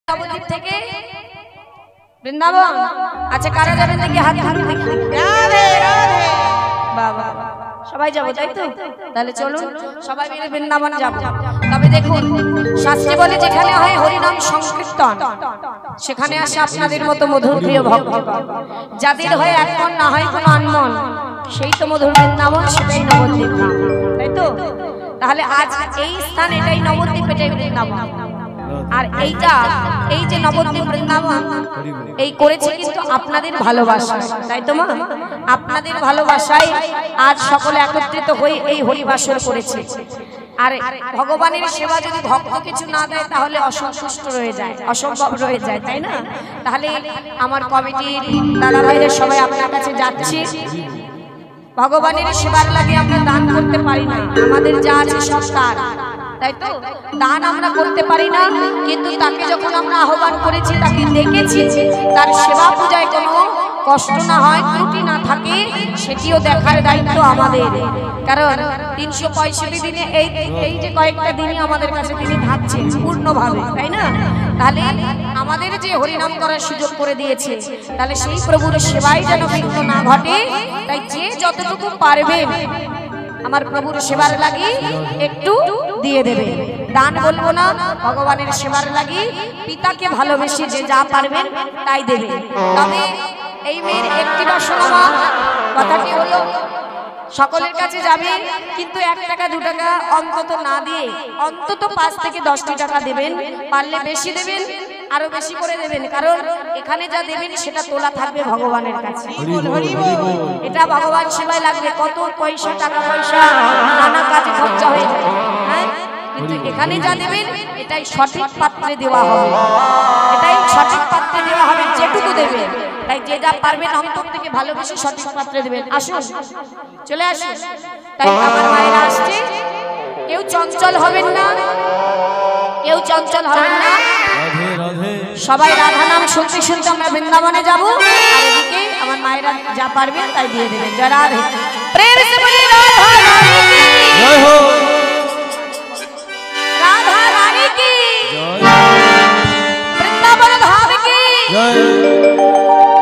নবদ্বীপ থেকে বৃন্দাবন। আচ্ছা কারা যাবেন দেখি হাত তুলুন দেখি। রাধে রাধে। বাবা সবাই যাবো তাই তো? তাহলে চলুন সবাই মিলে বৃন্দাবন যাব। তবে দেখুন শাস্ত্রে বলে যেখানে হয় হরিনাম সংকীর্তন সেখানে আসে আপনাদের মতো মধুর প্রিয় ভক্ত। যাদের হয় এক মন না হয় কোনো আনমন, সেই তো মধুর বৃন্দাবন, সেটাই নবদ্বীপ ধাম, তাই তো? তাহলে আজ এই স্থান, এটাই নবদ্বীপ, এটাই বৃন্দাবন। আর এইটা এই যে নবদ্বীপ বৃন্দাবন এই করেছে কিন্তু আপনাদের ভালোবাসা, তাই তো মা? আপনাদের ভালোবাসায় আজ সকলে একত্রিত হয়ে এই হরিবাসর করেছে। আর ভগবানের সেবা যদি ভক্ত কিছু না দেয় তাহলে অসন্তুষ্ট রয়ে যায়, অসম্ভব রয়ে যায়, তাই না? তাহলে আমার কমিটির দাদা ভাইদের সবাই আপনার কাছে যাচ্ছে। ভগবানের সেবার লাগে আমরা দান করতে পারি না, আমাদের যা আছে সব তার, তাই তো? দান আমরা করতে পারি না, কিন্তু তাকে যখন আমরা আহ্বান করেছি, তাকে দেখেছি, তার সেবা পূজায় কোনো কষ্ট না হয়, ত্রুটি না থাকে, সেটিও দেখার দায়িত্ব আমাদের। কারণ 365 দিনে এই যে কয়েকটা দিনই আমাদের কাছে তিনি থাকছেন পূর্ণভাবে, তাই না? তাহলে আমাদের যে হরিনাম করার সুযোগ করে দিয়েছে, তাহলে সেই প্রভুর সেবায় যেন বিঘ্ন না ঘটে, তাই যে যতটুকু পারবেন আমার প্রভুর সেবার লাগি একটু দিয়ে দেবে। দান বলবো না, ভগবানের সেবার লাগি পিতাকে ভালোবেসে যে যা পারবেন তাই দেবে। তবে এই মেয়ের একটি বাসনা, কথাটি হলো সকলের কাছে যাবে, কিন্তু 1 টাকা 2 টাকা অন্তত না দিয়ে অন্তত 5 থেকে 10টি টাকা দেবেন, পারলে বেশি দেবেন, আরো বেশি করে দেবেন, কারণ এখানে যা দেবেন সেটা তোলা থাকবে ভগবানের কাছে। এটা ভগবান সেবায় লাগবে, কত পয়সা টাকা পয়সা নানা কাজে খরচা হয়ে যায়, হ্যাঁ, কিন্তু এখানে যা দেবেন এটাই সঠিক পাত্রে দেওয়া হবে, এটাই সঠিক পাত্রে দেওয়া হবে, যেটুকু দেবেন। তাই যে যা পারবেন অন্তর থেকে ভালোবেসে সঠিক পাত্রে দেবেন। আসুন চলে আসুন। তাই আমার মায়েরা আসছে, কেউ চঞ্চল হবেন না, কেউ চঞ্চল হবেন না, সবাই রাধা নাম শুনতে শুনতে আমরা বৃন্দাবনে যাব। আর এদিকে আমার মায়েরা যা পারবেন তাই দিয়ে দেবেন। জয় রাধে। প্রেম সে বলি রাধা রানী কি জয় হো, রাধা রানী কি জয়, বৃন্দাবন ধাম কি জয়।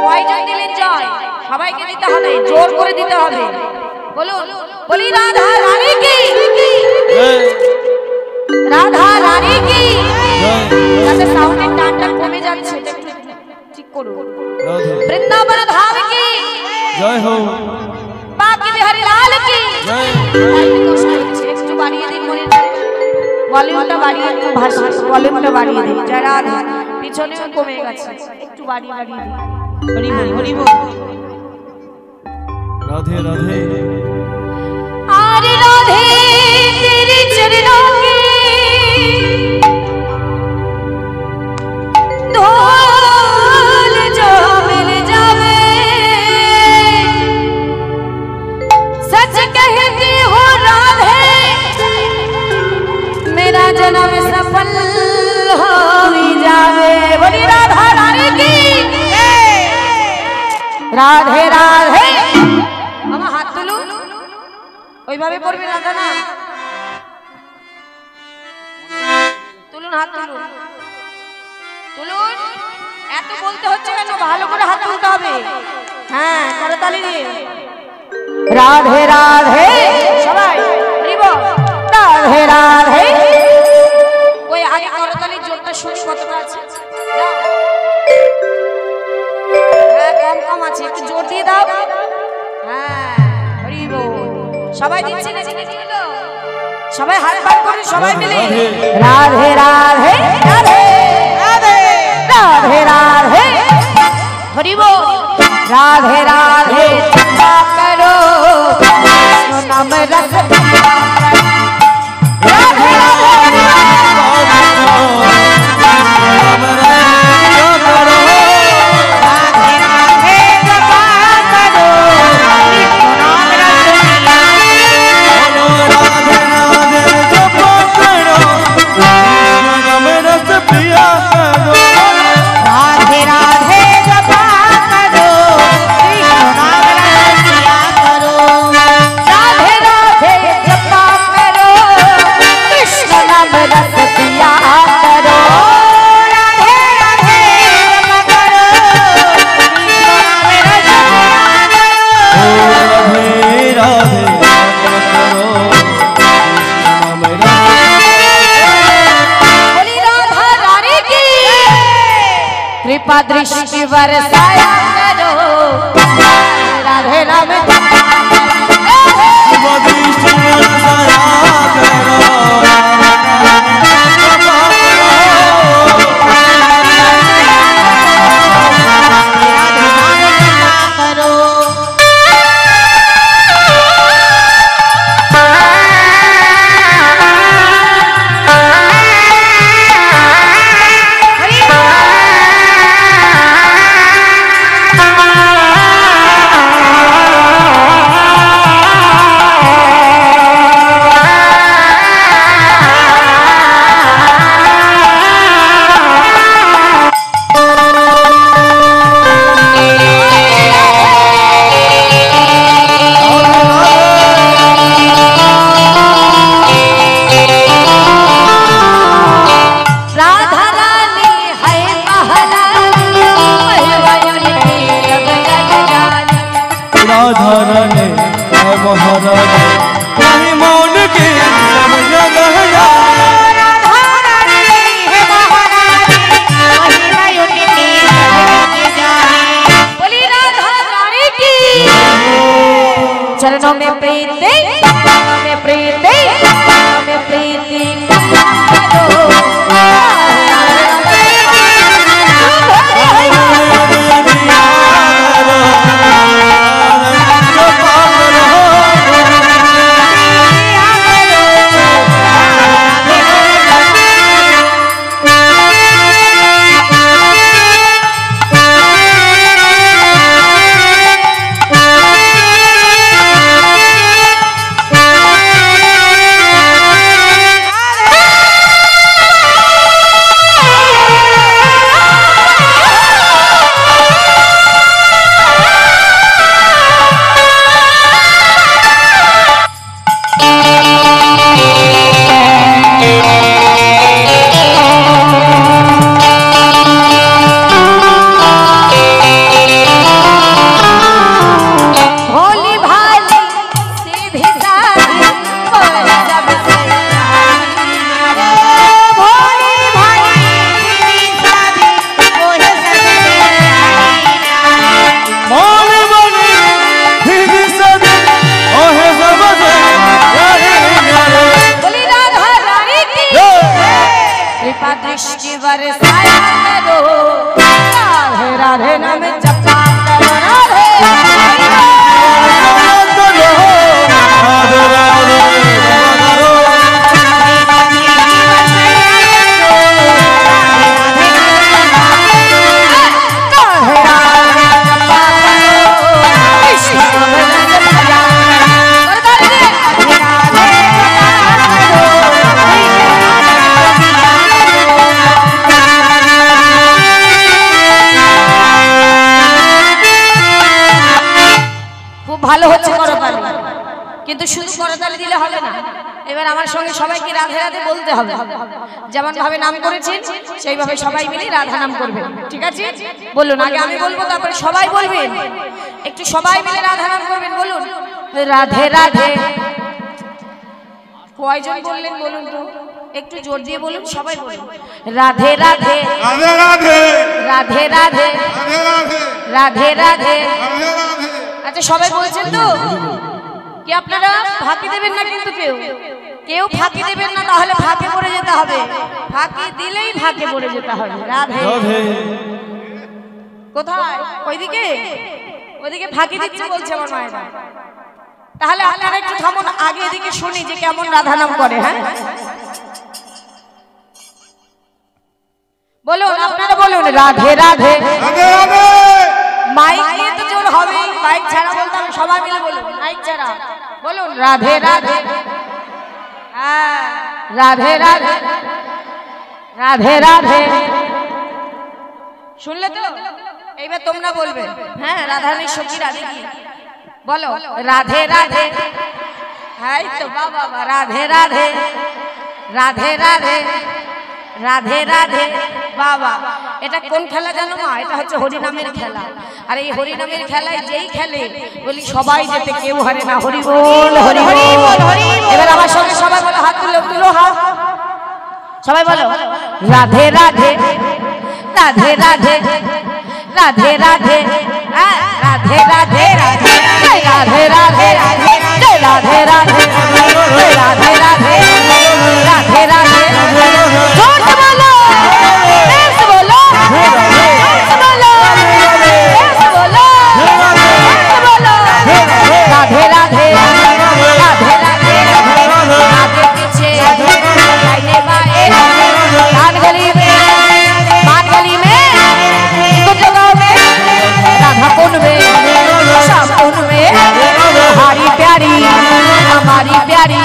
কয়জন দিলেন জয়? সবাইকে দিতে হবে, জোর করে দিতে হবে। বলুন, বলি রাধা রানী কি জয়, রাধা রানী কি জয়। তাতে সাউন্ডের টানটা কমে যাচ্ছে, একটু ঠিক করুন। বৃন্দাবন ধাম কি জয় হো, বাকি বিহারী লাল কি জয়। একটু বাড়িয়ে দিন, মনে ভলিউমটা বাড়িয়ে দিন, ভাষা ভলিউমটা বাড়িয়ে দিন। জয় রাধা। পিছনেও কমে গেছে, একটু বাড়িয়ে বাড়িয়ে দিন। হরি বল, হরি বল। রাধে রাধে। আরে রাধে তেরে চরণों के धूल जो मिल जावे, सच कहती हूँ राधे मेरा जन्म सफल हो ही जावे। बोली राधा रानी की राधे राधे। আমার হাত তুলুন, ওইভাবে পড়বে রাধা না, তুলুন হাত তুলুন, তুলুন। এত বলতে হচ্ছে কেন? ভালো করে হাত তুলতে হবে, হ্যাঁ, করতালি দিয়ে। রাধে রাধে সবাই রাধে রাধে। ওই আগে করতালির জোরটা শুনি কতটা আছে। হ্যাঁ কম কম আছে, একটু জোর দিয়ে দাও। হ্যাঁ হরি বল। সবাই দিচ্ছে না? সবাই হাত বার করে সবাই মিলে রাধে রাধে রাধে রাধে রাধে রাধে হরি বল। রাধে রাধে চিন্তা করো নাম রস, রাধে রাধে राधे राधे जपा करो कृपा दृष्टि बरसाया करो राधे राम कृपा दृष्टि बरसाया चरणों में प्रीति में प्रीति में प्रीति राधे नाम जपा ভালো হচ্ছে করতালি, কিন্তু শুধু করতালি দিলে হবে না। এবার আমার সঙ্গে সবাইকে রাধে রাধে বলতে হবে। যেমন ভাবে নাম করেছেন সেইভাবে সবাই মিলে রাধা নাম করবেন, ঠিক আছে? বলুন, আগে আমি বলবো তারপরে সবাই বলবেন। একটু সবাই মিলে রাধা নাম করবেন, বলুন রাধে রাধে। কয়জন বললেন বলুন তো, একটু জোর দিয়ে বলুন, সবাই বলুন রাধে রাধে রাধে রাধে রাধে রাধে রাধে রাধে। আচ্ছা সবাই বলছেন তো? কি আপনারা ফাঁকি দেবেন না? কিন্তু কেউ ফাঁকি দেবেন না, তাহলে ফাঁকে পড়ে যেতে হবে। ফাঁকি দিলেই ফাঁকে পড়ে যেতে হবে। রাধে কোথায়? ওইদিকে, ওইদিকে ফাঁকি দিচ্ছে বলছে আমার মায়েরা। তাহলে আপনারা একটু থামুন, আগে এদিকে শুনি যে কেমন রাধা নাম করে। হ্যাঁ বলুন, আপনারা বলুন রাধে রাধে রাধে রাধে। মাইক নিয়ে তো জোর হবে, মাইক ছাড়া বলতে হবে। সবাই মিলে বলুন, মাইক ছাড়া বলুন রাধে রাধে। হ্যাঁ রাধে রাধে রাধে রাধে। শুনলে তো? এইবার তোমরা বলবে। হ্যাঁ রাধারানীর সখী রাধে কি বলো? রাধে রাধে। হ্যাঁ তো বাবা, রাধে রাধে রাধে রাধে রাধে রাধে। বাবা, এটা কোন খেলা জানো মা? এটা হচ্ছে হরিনামের খেলা। আর এই হরিনামের খেলায় যেই খেলে বলি সবাই যেতে কেউ হারে না। হরি বল হরি বল হরি। এবার আমার সঙ্গে সবাই বলো, হাত তুলো তুলো হাত, সবাই বলো রাধে রাধে রাধে রাধে রাধে রাধে রাধে রাধে রাধে রাধে রাধে রাধে রাধে রাধে রাধে রাধে ছোট বলো বেশ বলো ছোট বলো বেশ বলো ছোট বলো রাধে রাধে রাধे राधे आगे पीछे दाहिने बाएं कान गली में मान गली में कुछ जगह में राधा कुंड में श्याम कुंड में हमारी प्यारी हमारी प्यारी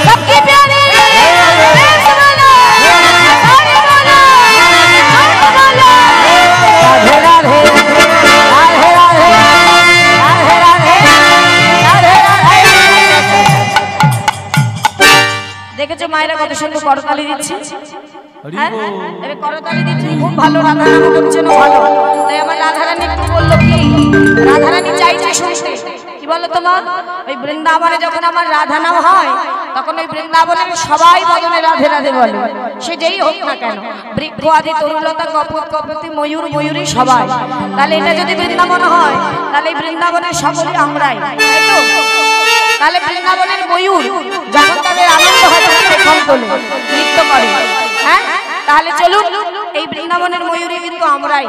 सबकी प्यारी बेस बोलो सारे बोलो हट बोलो राधे राधे राधे राधे राधे राधे राधे দেখেছো মায়েরা কত সুন্দর করতালি দিচ্ছে হ্যাঁ এবে করতালি দিচ্ছে খুব ভালো রাধা নাম করছেন ভালো তাই আমার রাধারানী একটু বলল কি রাধারানী চাইছে শুনতে কি বলো তোমার ওই বৃন্দাবনে যখন আমার রাধা নাম হয় তখন ওই বৃন্দাবনের সবাই বদনে রাধে রাধে বলে সে যেই হোক না কেন বৃক্ষ আদি তরুলতা কপত কপতি ময়ূর ময়ূরী সবাই তাহলে এটা যদি বৃন্দাবন হয় তাহলে এই বৃন্দাবনের সকলে আমরাই তাই তো তাহলে বৃন্দাবনের ময়ূর যখন তাদের আনন্দ হয় তখন পেখম তোলে নৃত্য করে হ্যাঁ তাহলে চলুন এই বৃন্দাবনের ময়ূরী কিন্তু আমরাই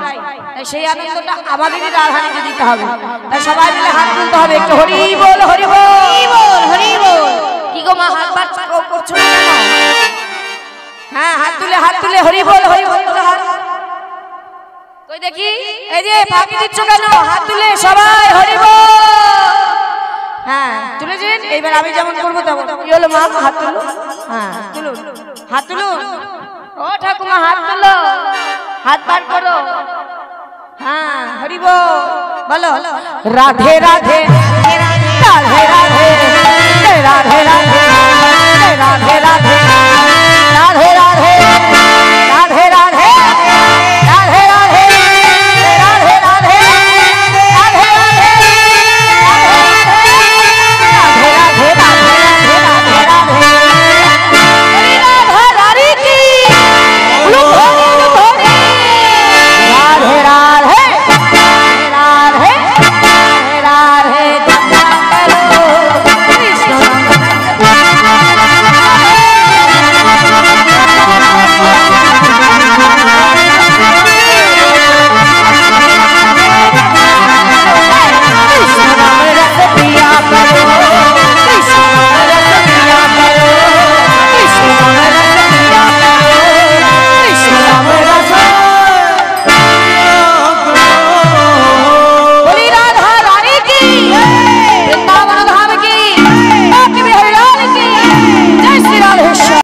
তাই সেই আনন্দটা আমাদেরই রাধারানীকে দিতে হবে তাই সবাই মিলে হাত তুলতে হবে একটু হরি বল হরি বল হরি বল কি গো মা হাত বার করছো না কেন হ্যাঁ হাত তুলে হরি বল তুলে হাত কই দেখি এই যে ফাঁকি দিচ্ছ কেন হাত তুলে সবাই হরি বল হ্যাঁ তুলেছেন এইবার আমি যেমন করবো তেমন কি হলো মা হাত তুলো হ্যাঁ তুলুন হাত তুলুন ও ঠাকুমা হাত তুলো হাত বার করো হ্যাঁ হরি বলো রাধে রাধে রাধে রাধে রাধে রাধে রাধে রাধে রাধে রাধে